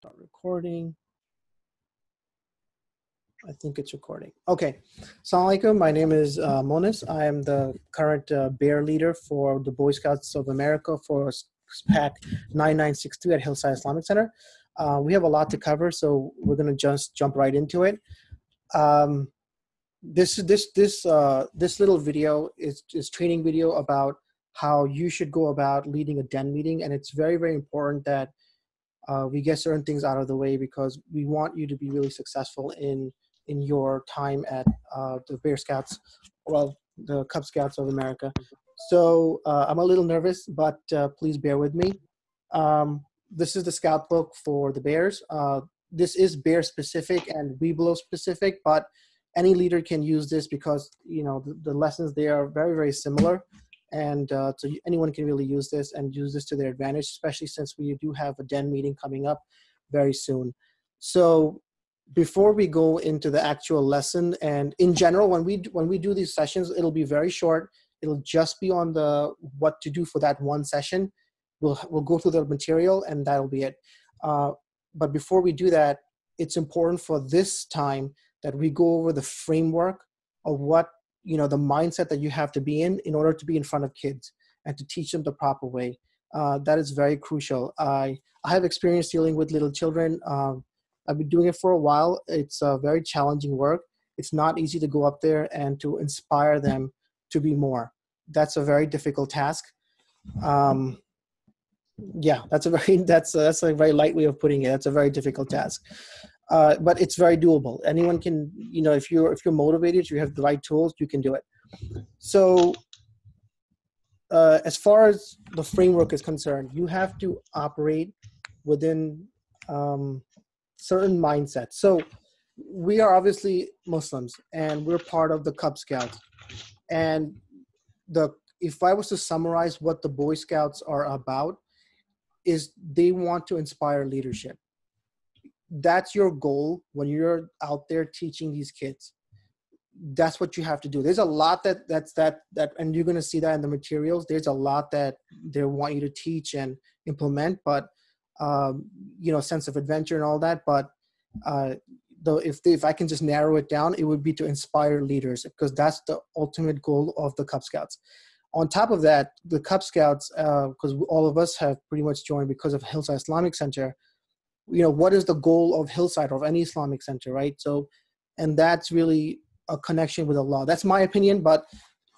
Start recording. I think it's recording. Okay. Assalamu alaikum. My name is Monis. I am the current bear leader for the Boy Scouts of America for PAC 9963 at Hillside Islamic Center. We have a lot to cover, so we're going to just jump right into it. This little video is training video about how you should go about leading a den meeting, and it's very, very important that we get certain things out of the way because we want you to be really successful in your time at the Bear Scouts, well, the Cub Scouts of America. So I'm a little nervous, but please bear with me. This is the scout book for the Bears. This is bear specific and Weeblo specific, but any leader can use this because, you know, the lessons there are very, very similar. And so anyone can really use this and use this to their advantage, especially since we do have a den meeting coming up very soon. So before we go into the actual lesson, and in general, when we do these sessions, it'll be very short. It'll just be on the what to do for that one session. We'll go through the material and that'll be it. But before we do that, it's important for this time that we go over the framework of what, you know, the mindset that you have to be in order to be in front of kids and to teach them the proper way. That is very crucial. I have experience dealing with little children. I've been doing it for a while. It's a very challenging work. It's not easy to go up there and to inspire them to be more. That's a very difficult task. Yeah, that's a very light way of putting it. That's a very difficult task. But it's very doable. Anyone can, you know, if you're motivated, if you have the right tools, you can do it. So as far as the framework is concerned, you have to operate within certain mindsets. So we are obviously Muslims and we're part of the Cub Scouts. And if I was to summarize what the Boy Scouts are about, is they want to inspire leadership. That's your goal when you're out there teaching these kids. That's what you have to do. There's a lot that and you're going to see that in the materials. There's a lot that they want you to teach and implement, but you know, sense of adventure and all that. But if I can just narrow it down, it would be to inspire leaders because that's the ultimate goal of the Cub Scouts. On top of that, the Cub Scouts, because all of us have pretty much joined because of Hillside Islamic Center. You know, what is the goal of Hillside or of any Islamic center, right? So, and that's really a connection with Allah. That's my opinion, but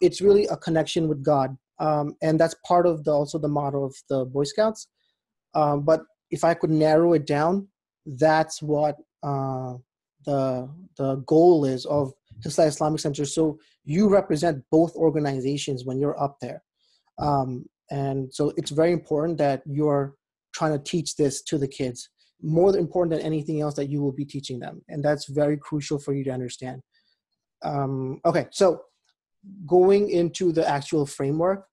it's really a connection with God. And that's part of also the motto of the Boy Scouts. But if I could narrow it down, that's what the goal is of Hillside Islamic Center. So you represent both organizations when you're up there. And so it's very important that you're trying to teach this to the kids. More important than anything else that you will be teaching them. And that's very crucial for you to understand. Okay, so going into the actual framework,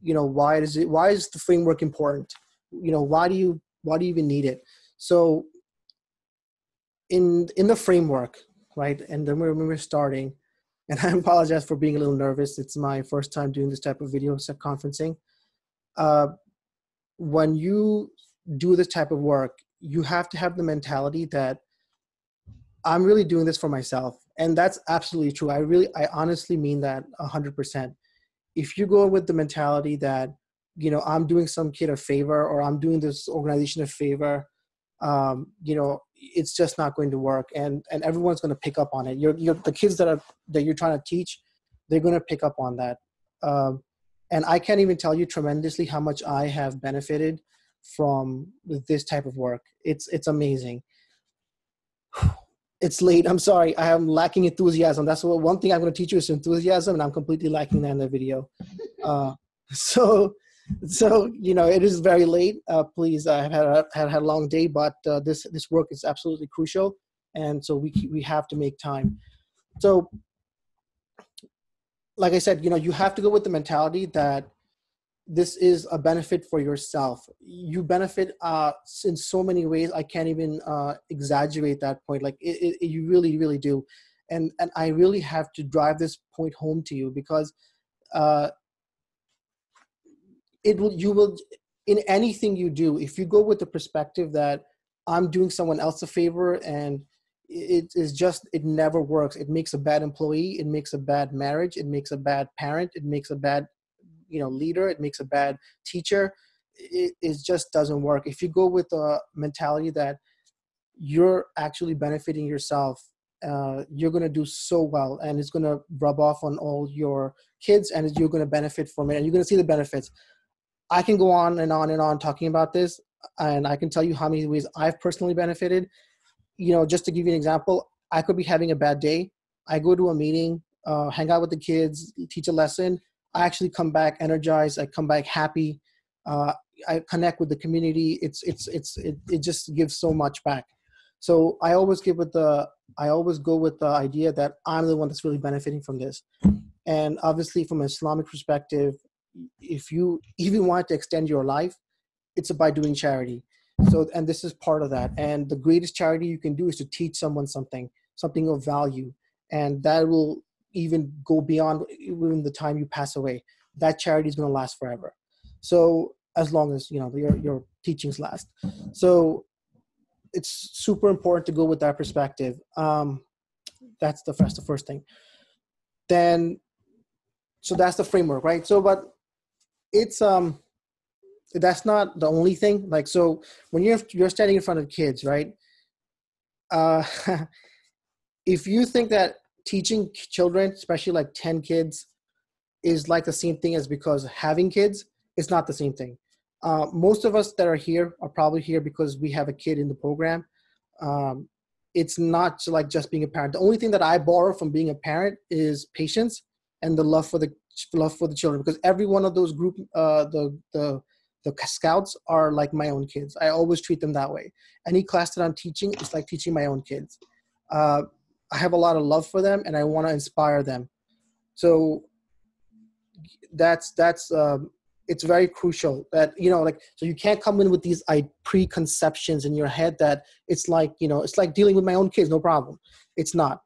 you know, why is the framework important? You know, why do you even need it? So in the framework, right, and then when we're starting, and I apologize for being a little nervous. It's my first time doing this type of video conferencing. When you do this type of work, you have to have the mentality that I'm really doing this for myself. And that's absolutely true. I honestly mean that 100%. If you go with the mentality that, you know, I'm doing some kid a favor or I'm doing this organization a favor, you know, it's just not going to work. And everyone's going to pick up on it. The kids that you're trying to teach, they're going to pick up on that. And I can't even tell you tremendously how much I have benefited from this type of work. It's amazing. It's late. I'm sorry. I am lacking enthusiasm. That's one thing I'm going to teach you is enthusiasm, and I'm completely lacking that in the video. So you know, it is very late. Please, I have had a long day, but this work is absolutely crucial, and so we have to make time. So, like I said, you know, you have to go with the mentality that this is a benefit for yourself. You benefit in so many ways. I can't even exaggerate that point. Like you really, really do. And I really have to drive this point home to you because you will, in anything you do, if you go with the perspective that I'm doing someone else a favor, and it is just, it never works. It makes a bad employee. It makes a bad marriage. It makes a bad parent. It makes a bad, leader. It makes a bad teacher. It just doesn't work. If you go with a mentality that you're actually benefiting yourself, you're going to do so well, and it's going to rub off on all your kids, and you're going to benefit from it, and you're going to see the benefits. I can go on and on and on talking about this, and I can tell you how many ways I've personally benefited. Just to give you an example, I could be having a bad day. I go to a meeting, hang out with the kids, teach a lesson. I actually come back energized. I come back happy. I connect with the community. It just gives so much back. So I always go with the idea that I'm the one that's really benefiting from this. And obviously, from an Islamic perspective, if you even want to extend your life, it's by doing charity. So, and this is part of that. And the greatest charity you can do is to teach someone something of value. And that will even go beyond even the time you pass away. That charity is going to last forever. So as long as, your teachings last. So it's super important to go with that perspective. That's the first thing. Then, so that's the framework, right? So, but it's, that's not the only thing. Like, so when you're standing in front of kids, right? If you think that teaching children, especially like 10 kids, is like the same thing as because having kids, it's not the same thing. Most of us that are here are probably here because we have a kid in the program. It's not like just being a parent. The only thing that I borrow from being a parent is patience and the love for the children, because every one of those group, the scouts are like my own kids. I always treat them that way. Any class that I'm teaching is like teaching my own kids. I have a lot of love for them, and I want to inspire them. So that's it's very crucial that, so you can't come in with these preconceptions in your head that it's like, it's like dealing with my own kids, no problem. It's not.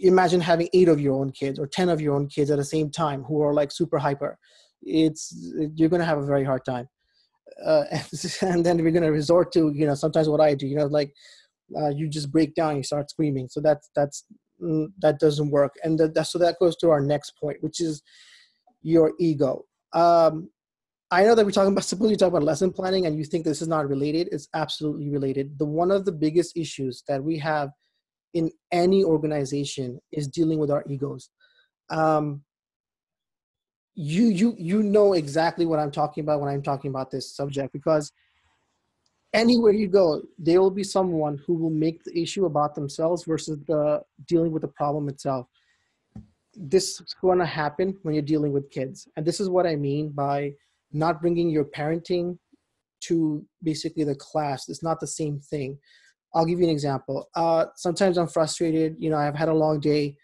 Imagine having 8 of your own kids or 10 of your own kids at the same time who are like super hyper. You're going to have a very hard time. And then we're going to resort to, sometimes what I do, you just break down, you start screaming. So that doesn't work. And so that goes to our next point, which is your ego. I know that we're talking about lesson planning, and you think this is not related. It's absolutely related. One of the biggest issues that we have in any organization is dealing with our egos. You know exactly what I'm talking about when I'm talking about this subject, because anywhere you go, there will be someone who will make the issue about themselves versus dealing with the problem itself. This is going to happen when you're dealing with kids. And this is what I mean by not bringing your parenting to basically the class. It's not the same thing. I'll give you an example. Sometimes I'm frustrated. I've had a long day,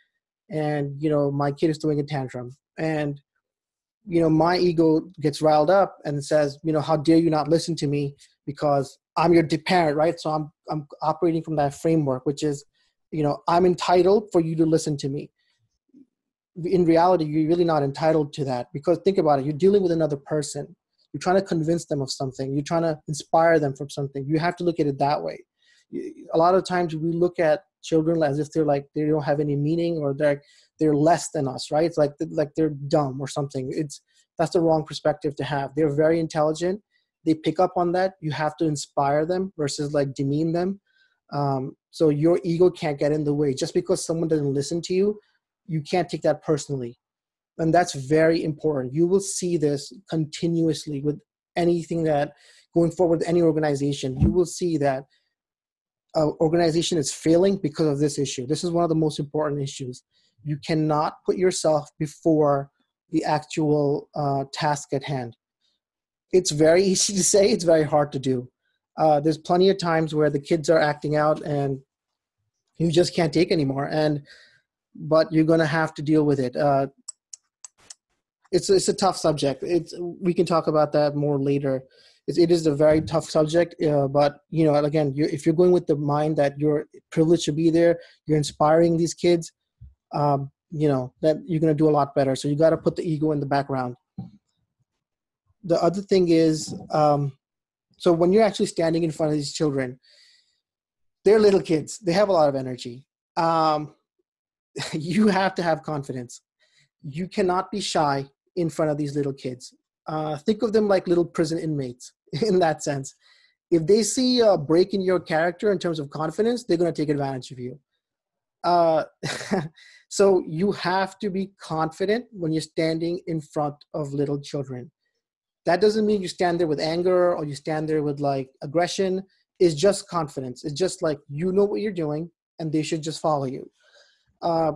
and, my kid is throwing a tantrum. And, my ego gets riled up and says, how dare you not listen to me, because I'm your parent, right? So I'm operating from that framework, which is, I'm entitled for you to listen to me. In reality, you're really not entitled to that, because think about it. You're dealing with another person. You're trying to convince them of something. You're trying to inspire them from something. You have to look at it that way. A lot of times we look at children as if they don't have any meaning, or they're less than us, right? It's like they're dumb or something. That's the wrong perspective to have. They're very intelligent. They pick up on that. You have to inspire them versus like demean them. So your ego can't get in the way. Just because someone doesn't listen to you, you can't take that personally. And that's very important. You will see this continuously with anything that going forward with any organization. You will see that organization is failing because of this issue. This is one of the most important issues. You cannot put yourself before the actual task at hand. It's very easy to say, it's very hard to do. There's plenty of times where the kids are acting out and you just can't take anymore. But you're going to have to deal with it. It's a tough subject. We can talk about that more later. It is a very tough subject, but again, if you're going with the mind that you're privileged to be there, you're inspiring these kids, that you're going to do a lot better. So you got to put the ego in the background. The other thing is, So when you're actually standing in front of these children, they're little kids. They have a lot of energy. Um, you have to have confidence. You cannot be shy in front of these little kids. Think of them like little prison inmates in that sense. If they see a break in your character in terms of confidence, they're going to take advantage of you. Uh, so you have to be confident when you're standing in front of little children. That doesn't mean you stand there with anger or you stand there with like aggression. It's just confidence. It's just like, you know what you're doing and they should just follow you. Uh,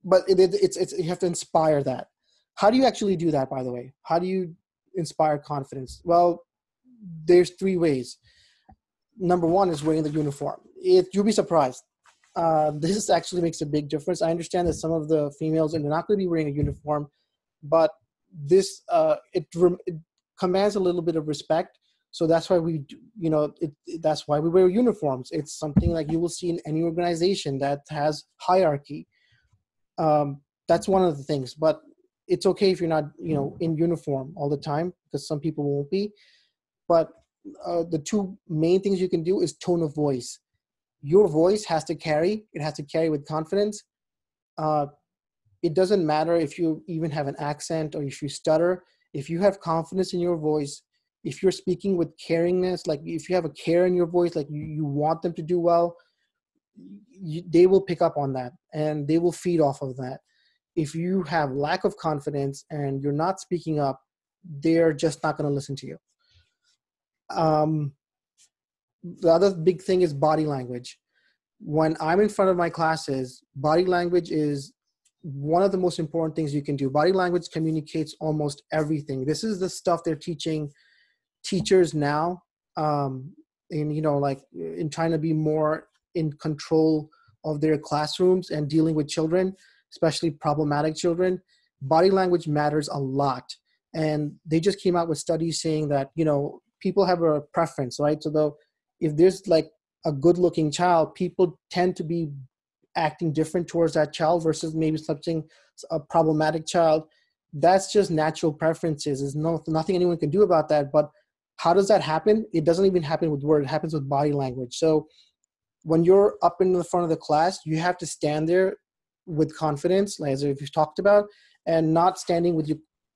but it's you have to inspire that. How do you actually do that, by the way? How do you inspire confidence? Well, there's three ways. Number one is wearing the uniform. You'll be surprised. This actually makes a big difference. I understand that some of the females are not going to be wearing a uniform, but this it commands a little bit of respect. So that's why that's why we wear uniforms. It's something like you will see in any organization that has hierarchy. That's one of the things, but it's okay if you're not, in uniform all the time, because some people won't be. But the two main things you can do is tone of voice. Your voice has to carry. It has to carry with confidence. It doesn't matter if you even have an accent or if you stutter. If you have confidence in your voice, if you're speaking with caringness, like if you have a care in your voice, like you want them to do well, they will pick up on that and they will feed off of that. If you have lack of confidence and you're not speaking up, they're just not going to listen to you. The other big thing is body language. When I'm in front of my classes, body language is one of the most important things you can do. Body language communicates almost everything. This is the stuff they're teaching teachers now, in trying to be more in control of their classrooms and dealing with children, especially problematic children. Body language matters a lot. And they just came out with studies saying that, people have a preference, right? So if there's like a good looking child, people tend to be acting different towards that child versus maybe a problematic child. That's just natural preferences. There's nothing anyone can do about that. But how does that happen? It doesn't even happen with words. It happens with body language. So when you're up in the front of the class, you have to stand there with confidence, like as we've talked about, and not standing with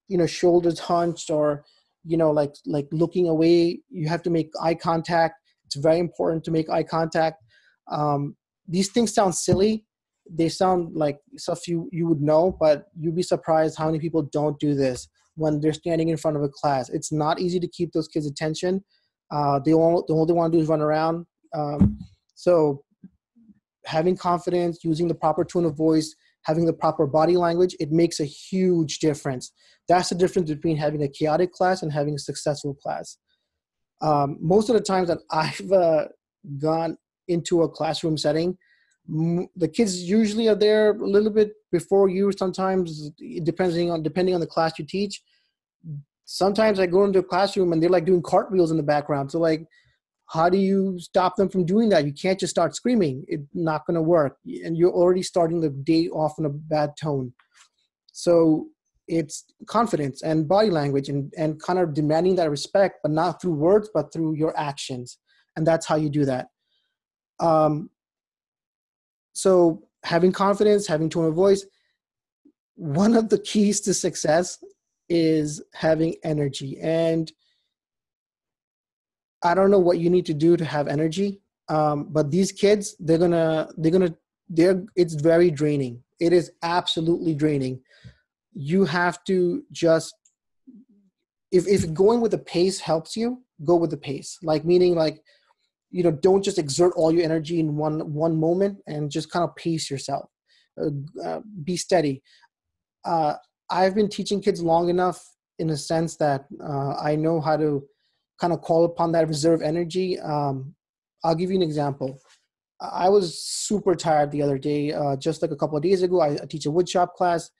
your shoulders hunched or, like looking away. You have to make eye contact. It's very important to make eye contact. These things sound silly. They sound like stuff you would know, but you'd be surprised how many people don't do this when they're standing in front of a class. It's not easy to keep those kids' attention. All they want to do is run around. So having confidence, using the proper tone of voice, having the proper body language, it makes a huge difference. That's the difference between having a chaotic class and having a successful class. Most of the times that I've gone into a classroom setting, the kids usually are there a little bit before you. Sometimes, depending on the class you teach. Sometimes I go into a classroom and they're like doing cartwheels in the background. So like, how do you stop them from doing that? You can't just start screaming. It's not going to work. And you're already starting the day off in a bad tone. So it's confidence and body language and kind of demanding that respect, but not through words, but through your actions. And that's how you do that. So having confidence, having tone of voice, one of the keys to success is having energy. And I don't know what you need to do to have energy. But these kids, it's very draining. It is absolutely draining. You have to just, if going with the pace helps you, go with the pace. Like, meaning like, don't just exert all your energy in one moment and just kind of pace yourself. Be steady. I've been teaching kids long enough in a sense that I know how to kind of call upon that reserve energy. I'll give you an example. I was super tired the other day. Just like a couple of days ago, I teach a woodshop class.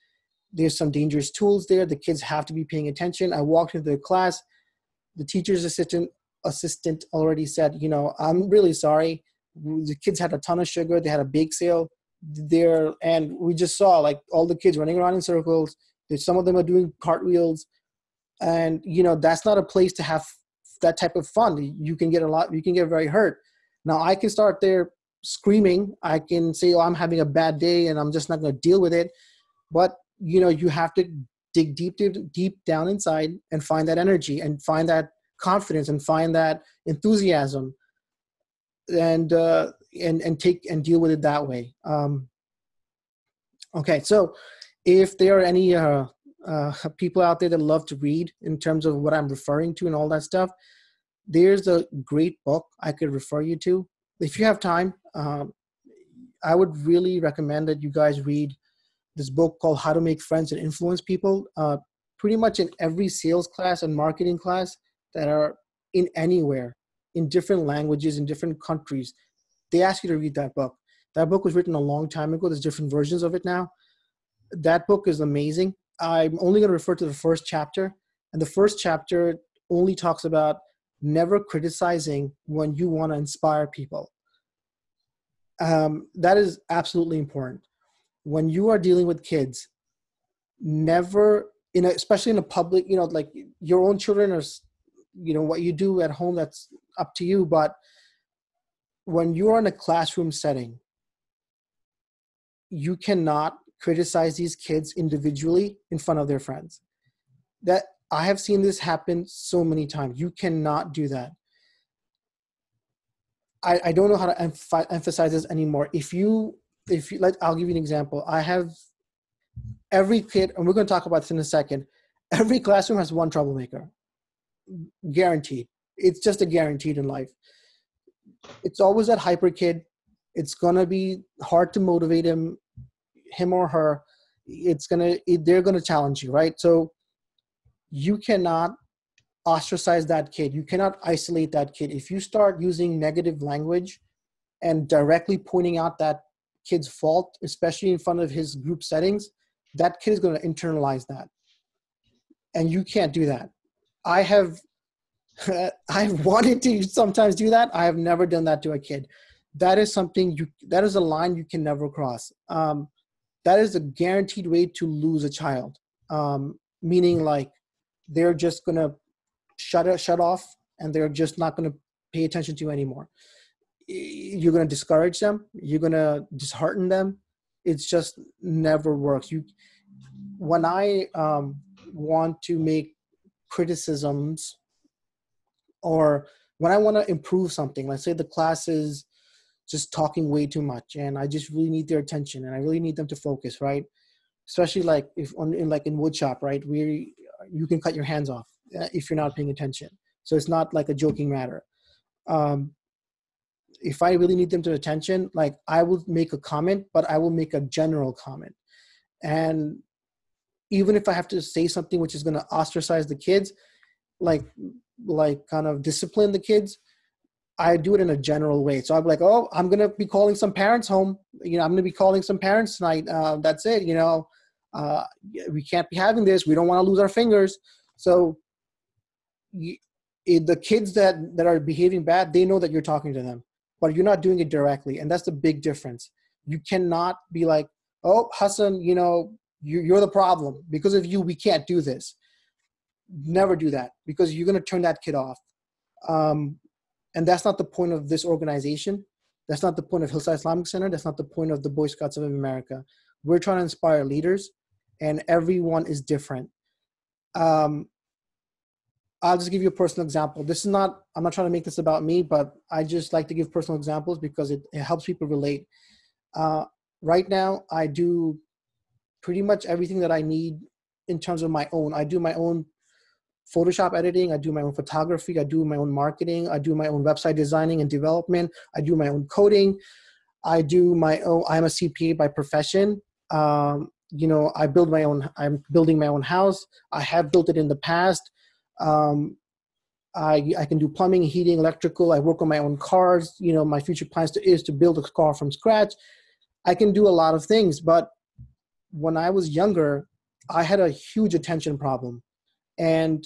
There's some dangerous tools there. The kids have to be paying attention. I walked into the class. The teacher's assistant already said, I'm really sorry. The kids had a ton of sugar. They had a bake sale there. And we just saw like all the kids running around in circles. Some of them are doing cartwheels. And, that's not a place to have that type of fun. You can get very hurt. Now I can start there screaming. I can say, oh, I'm having a bad day and I'm just not going to deal with it. But, you have to dig deep down inside and find that energy and find that confidence and find that enthusiasm and take and deal with it that way. Okay. So if there are any people out there that love to read in terms of what I'm referring to and all that stuff, there's a great book I could refer you to. If you have time, I would really recommend that you guys read this book called How to Make Friends and Influence People. Pretty much in every sales class and marketing class that are in anywhere, in different languages, in different countries, they ask you to read that book. That book was written a long time ago. There's different versions of it now. That book is amazing. I'm only going to refer to the first chapter. And the first chapter only talks about never criticizing when you want to inspire people. That is absolutely important. When you are dealing with kids, never, especially in a public, like your own children are, what you do at home, that's up to you. But when you are in a classroom setting, you cannot criticize these kids individually in front of their friends. That I have seen this happen so many times. You cannot do that. I don't know how to emphasize this anymore. If you like, I'll give you an example. I have every kid, and we're going to talk about this in a second. Every classroom has one troublemaker, guaranteed. It's just a guaranteed in life. It's always that hyper kid. It's going to be hard to motivate him or her. They're going to challenge you, right? So you cannot ostracize that kid. You cannot isolate that kid. If you start using negative language and directly pointing out that kid's fault, especially in front of his group settings, that kid is going to internalize that. And you can't do that. I've wanted to sometimes do that. I have never done that to a kid. That is that is a line you can never cross. That is a guaranteed way to lose a child. Meaning like they're just going to shut off and they're just not going to pay attention to you anymore. You're going to discourage them. You're going to dishearten them. It's just never works. When I want to make criticisms, or when I want to improve something, let's say the class is just talking way too much and I just really need their attention and I really need them to focus, right? Especially like in woodshop, right? Where you can cut your hands off if you're not paying attention. So it's not like a joking matter. If I really need them to attention, like I will make a comment, but I will make a general comment. And even if I have to say something which is going to ostracize the kids, like kind of discipline the kids, I do it in a general way. So I'm like, oh, I'm going to be calling some parents home. I'm going to be calling some parents tonight. That's it. We can't be having this. We don't want to lose our fingers. So the kids that are behaving bad, they know that you're talking to them, but you're not doing it directly. And that's the big difference. You cannot be like, oh, Hassan, you're the problem. Because of you, we can't do this. Never do that, because you're going to turn that kid off. And that's not the point of this organization. That's not the point of Hillside Islamic Center. That's not the point of the Boy Scouts of America. We're trying to inspire leaders, and everyone is different. I'll just give you a personal example. I'm not trying to make this about me, but I just like to give personal examples because it helps people relate. Right now, I do pretty much everything that I need in terms of my own. I do my own Photoshop editing. I do my own photography. I do my own marketing. I do my own website designing and development. I do my own coding. I do my own. I'm a CPA by profession. I'm building my own house. I have built it in the past. I can do plumbing, heating, electrical. I work on my own cars. My future plans is to build a car from scratch. I can do a lot of things, but when I was younger, I had a huge attention problem. And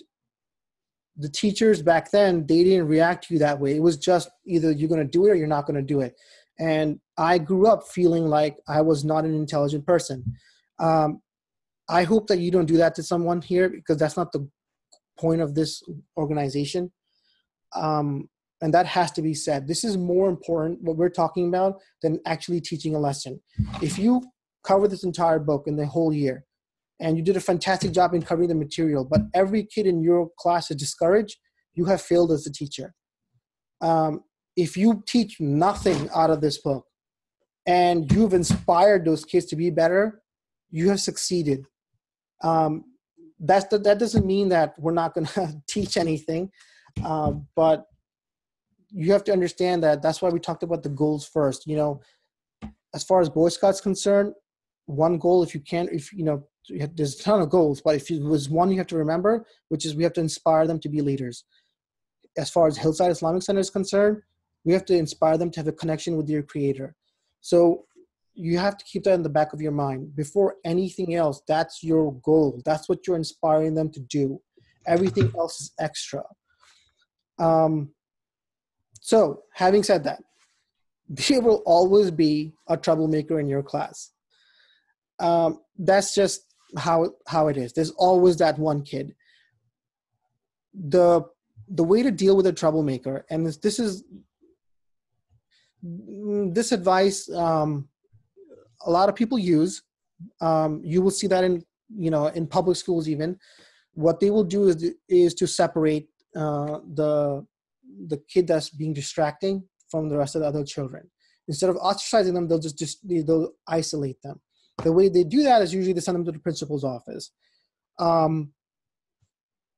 the teachers back then, they didn't react to you that way. It was just either you're going to do it or you're not going to do it. And I grew up feeling like I was not an intelligent person. I hope that you don't do that to someone here, because that's not the point of this organization. And that has to be said. This is more important, what we're talking about, than actually teaching a lesson. If you cover this entire book in the whole year, and you did a fantastic job in covering the material, but every kid in your class is discouraged, you have failed as a teacher. If you teach nothing out of this book and you've inspired those kids to be better, you have succeeded. That doesn't mean that we're not going to teach anything, but you have to understand that that's why we talked about the goals first. You know, as far as Boy Scouts concerned, one goal, if you know, there's a ton of goals, but if it was one you have to remember, which is we have to inspire them to be leaders. As far as Hillside Islamic Center is concerned, we have to inspire them to have a connection with their creator. So you have to keep that in the back of your mind. Before anything else, that's your goal. That's what you're inspiring them to do. Everything else is extra. So having said that, there will always be a troublemaker in your class. That's just how it is. There's always that one kid. The way to deal with a troublemaker, and this advice a lot of people use. You will see that in public schools even. What they will do is to separate the kid that's being distracting from the rest of the other children. Instead of ostracizing them, they'll isolate them. The way they do that is usually they send them to the principal's office.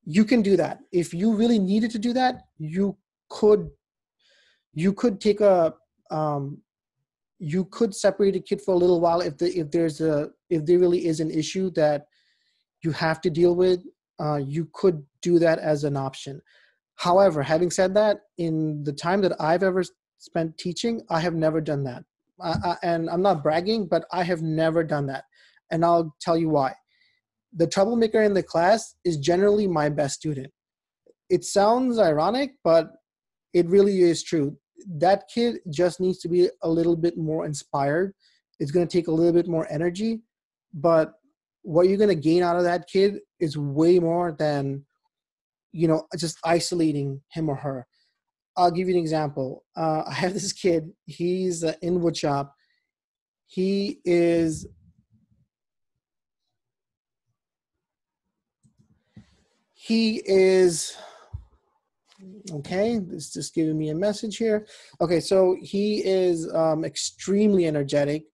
You can do that. If you really needed to do that, you could take you could separate a kid for a little while if there really is an issue that you have to deal with. You could do that as an option. However, having said that, in the time that I've ever spent teaching, I have never done that. And I'm not bragging, but I have never done that. And I'll tell you why. The troublemaker in the class is generally my best student. It sounds ironic, but it really is true. That kid just needs to be a little bit more inspired. It's going to take a little bit more energy, but what you're going to gain out of that kid is way more than, just isolating him or her. I'll give you an example. I have this kid. He's in woodshop. He is okay. It's just giving me a message here. Okay, so he is extremely energetic.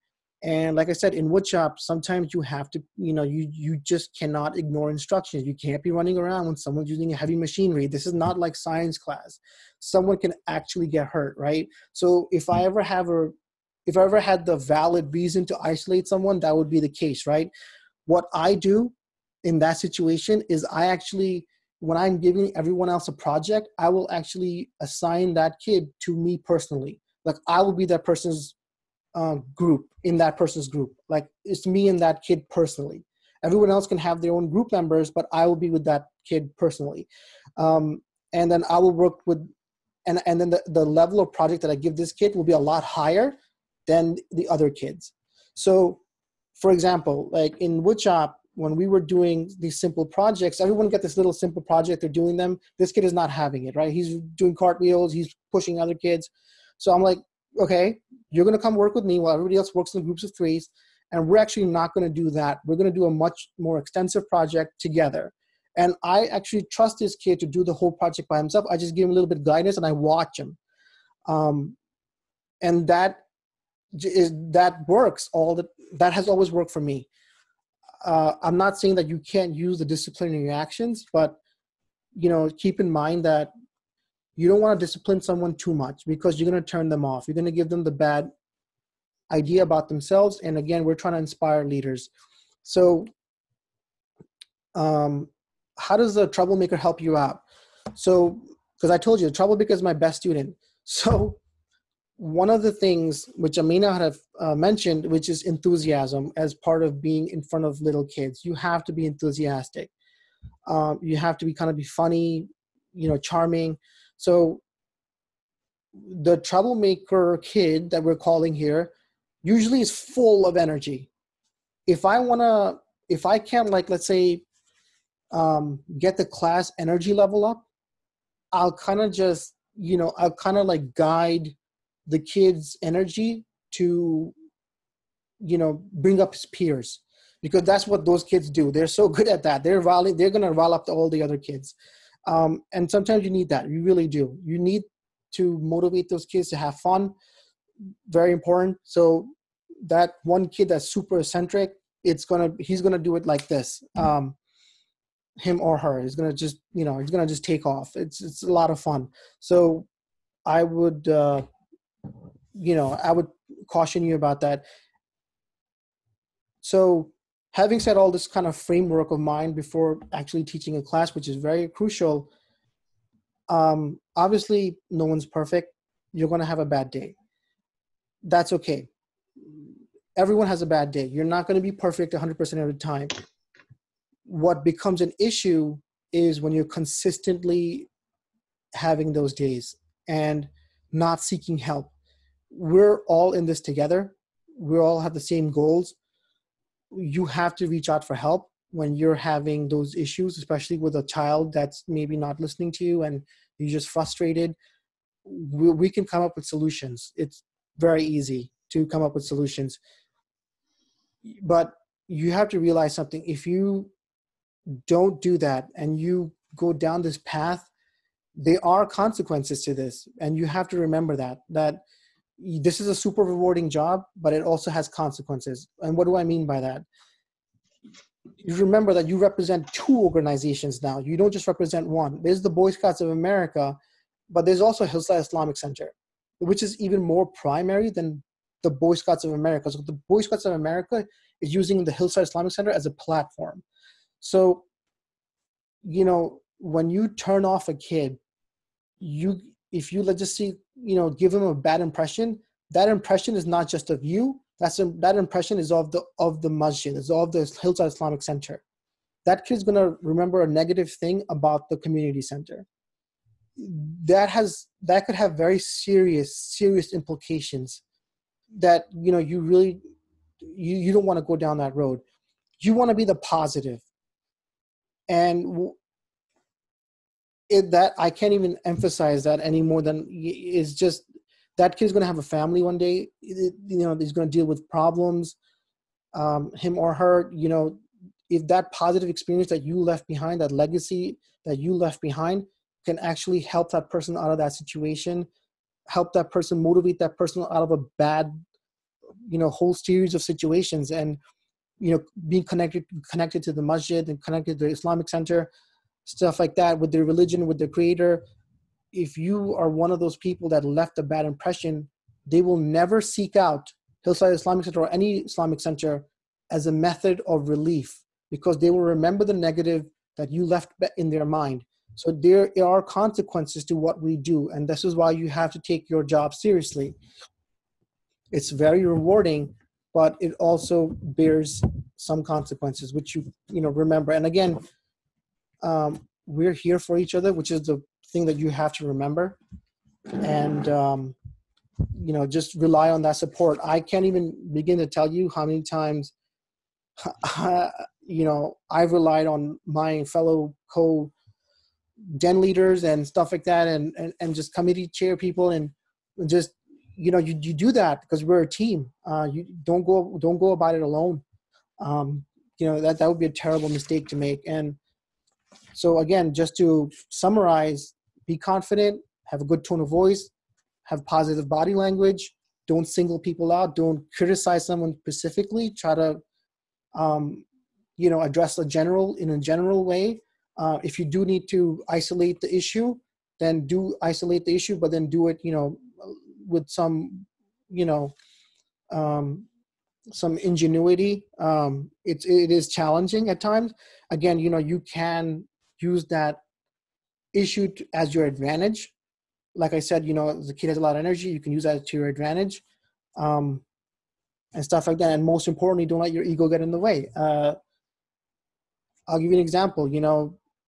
And like I said, in woodshop, sometimes you have to, you just cannot ignore instructions. You can't be running around when someone's using a heavy machinery. This is not like science class. Someone can actually get hurt, right? So if I ever had the valid reason to isolate someone, that would be the case, right? What I do in that situation is when I'm giving everyone else a project, I will actually assign that kid to me personally. Like I will be that person's group in that person's group. Like it's me and that kid personally. Everyone else can have their own group members, but I will be with that kid personally. And then I will work with, and then the level of project that I give this kid will be a lot higher than the other kids. So for example, like in woodshop, when we were doing these simple projects, everyone get this little simple project, they're doing them. This kid is not having it, right? He's doing cartwheels, he's pushing other kids. So I'm like, okay, you're going to come work with me while everybody else works in groups of threes. And we're actually not going to do that. We're going to do a much more extensive project together. And I actually trust this kid to do the whole project by himself. I just give him a little bit of guidance and I watch him. And that works. That has always worked for me. I'm not saying that you can't use the disciplinary actions, but keep in mind that you don't want to discipline someone too much because you're going to turn them off. You're going to give them the bad idea about themselves. And again, we're trying to inspire leaders. So how does the troublemaker help you out? So, because I told you, the troublemaker is my best student. So one of the things which Amina have mentioned, which is enthusiasm as part of being in front of little kids. You have to be enthusiastic. You have to be funny, charming. So the troublemaker kid that we're calling here usually is full of energy. If I can't, like, let's say, get the class energy level up, I'll kind of just, I'll kind of like guide the kid's energy to, bring up his peers, because that's what those kids do. They're so good at that. They're going to rile up all the other kids. And sometimes you need that. You really do. You need to motivate those kids to have fun. Very important. So that one kid that's super eccentric, he's going to do it like this. Him or her is going to just, he's going to just take off. It's a lot of fun. So I would, I would caution you about that. So having said all this kind of framework of mine before actually teaching a class, which is very crucial, obviously no one's perfect. You're going to have a bad day. That's okay. Everyone has a bad day. You're not going to be perfect 100% of the time. What becomes an issue is when you're consistently having those days and not seeking help. We're all in this together. We all have the same goals. You have to reach out for help when you're having those issues, especially with a child that's maybe not listening to you and you're just frustrated. We can come up with solutions. It's very easy to come up with solutions. But you have to realize something. If you don't do that and you go down this path, there are consequences to this. And you have to remember that this is a super rewarding job, but it also has consequences. And what do I mean by that? You remember that you represent two organizations now. You don't just represent one. There's the Boy Scouts of America, but there's also Hillside Islamic Center, which is even more primary than the Boy Scouts of America. So the Boy Scouts of America is using the Hillside Islamic Center as a platform. So, when you turn off a kid, if you, let's just see, give them a bad impression, that impression is not just of you. That impression is of the masjid, is of the Hillside Islamic Center. That kid's going to remember a negative thing about the community center. That could have very serious implications that, you really, you don't want to go down that road. You want to be the positive. And that I can't even emphasize that any more than is just that kid's going to have a family one day. He's going to deal with problems, him or her. If that positive experience that you left behind, that legacy that you left behind, can actually help that person out of that situation, help that person, motivate that person out of a bad, whole series of situations, and being connected to the masjid and connected to the Islamic Center, stuff like that, with their religion, with their creator. If you are one of those people that left a bad impression, they will never seek out Hillside Islamic Center or any Islamic Center as a method of relief, because they will remember the negative that you left in their mind. So there are consequences to what we do, and this is why you have to take your job seriously. It's very rewarding, but it also bears some consequences, which you remember. And again, we're here for each other, which is the thing that you have to remember. And just rely on that support. I can't even begin to tell you how many times I've relied on my fellow den leaders and stuff like that, and just committee chair people, and just you do that because we're a team. You don't go about it alone. That would be a terrible mistake to make. And so again, just to summarize, be confident, have a good tone of voice, have positive body language, don't single people out, don't criticize someone specifically, try to address in a general way. If you do need to isolate the issue, then do isolate the issue, but then do it with some some ingenuity. It is challenging at times. Again, you can use that issue as your advantage. Like I said, the kid has a lot of energy. You can use that to your advantage, and stuff like that. And most importantly, don't let your ego get in the way. I'll give you an example.